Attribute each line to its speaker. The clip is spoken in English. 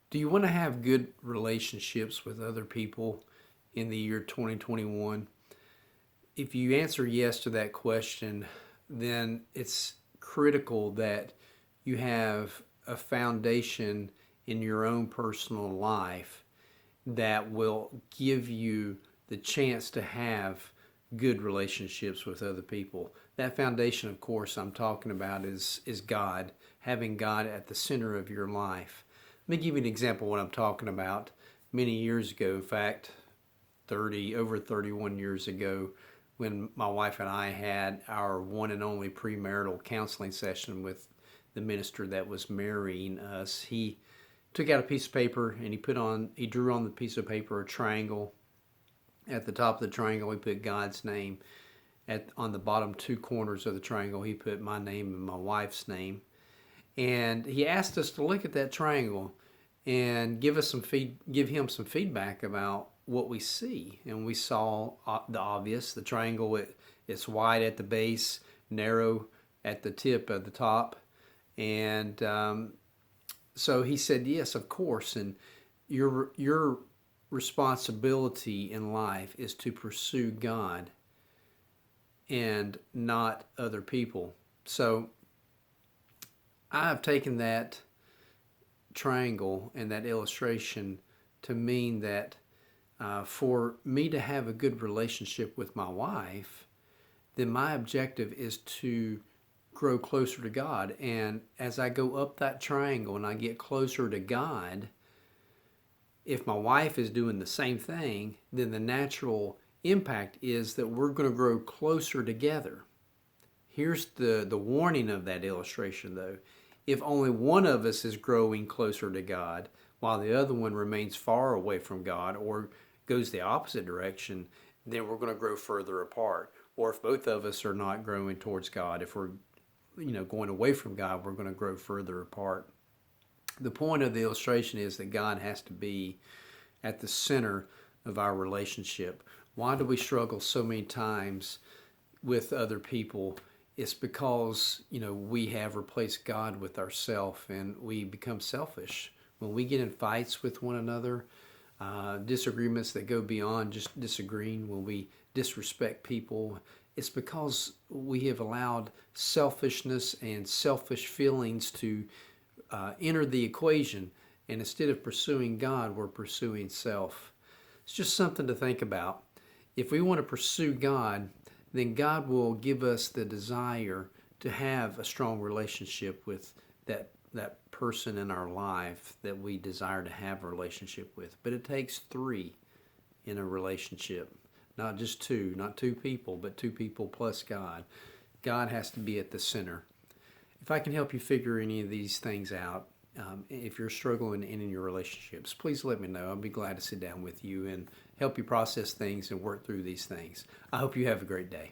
Speaker 1: Do you want to have good relationships with other people in the year 2021? If you answer yes to that question, then it's critical that you have a foundation in your own personal life that will give you the chance to have good relationships with other people. That foundation, of course, I'm talking about is God, having God at the center of your life. Let me give you an example of what I'm talking about. Many years ago, in fact, over 31 years ago, when my wife and I had our one and only premarital counseling session with the minister that was marrying us, he took out a piece of paper and he drew on the piece of paper a triangle. At the top of the triangle, he put God's name. On the bottom two corners of the triangle, he put my name and my wife's name. And he asked us to look at that triangle and give him some feedback about what we see. And we saw the obvious. The triangle, it's wide at the base, narrow at the tip of the top. And so he said, yes, of course. And your responsibility in life is to pursue God and not other people. So I've taken that triangle and that illustration to mean that for me to have a good relationship with my wife, then my objective is to grow closer to God. And as I go up that triangle and I get closer to God, if my wife is doing the same thing, then the natural impact is that we're going to grow closer together. Here's the warning of that illustration, though. If only one of us is growing closer to God while the other one remains far away from God or goes the opposite direction, then we're going to grow further apart. Or if both of us are not growing towards God, if we're going away from God, we're going to grow further apart. The point of the illustration is that God has to be at the center of our relationship. Why do we struggle so many times with other people? It's because, we have replaced God with ourselves and we become selfish. When we get in fights with one another, disagreements that go beyond just disagreeing, when we disrespect people, it's because we have allowed selfishness and selfish feelings to enter the equation. And instead of pursuing God, we're pursuing self. It's just something to think about. If we want to pursue God, then God will give us the desire to have a strong relationship with that person in our life that we desire to have a relationship with. But it takes three in a relationship, not just two, not two people, but two people plus God. God has to be at the center. If I can help you figure any of these things out, if you're struggling in your relationships, please let me know. I'll be glad to sit down with you and help you process things and work through these things. I hope you have a great day.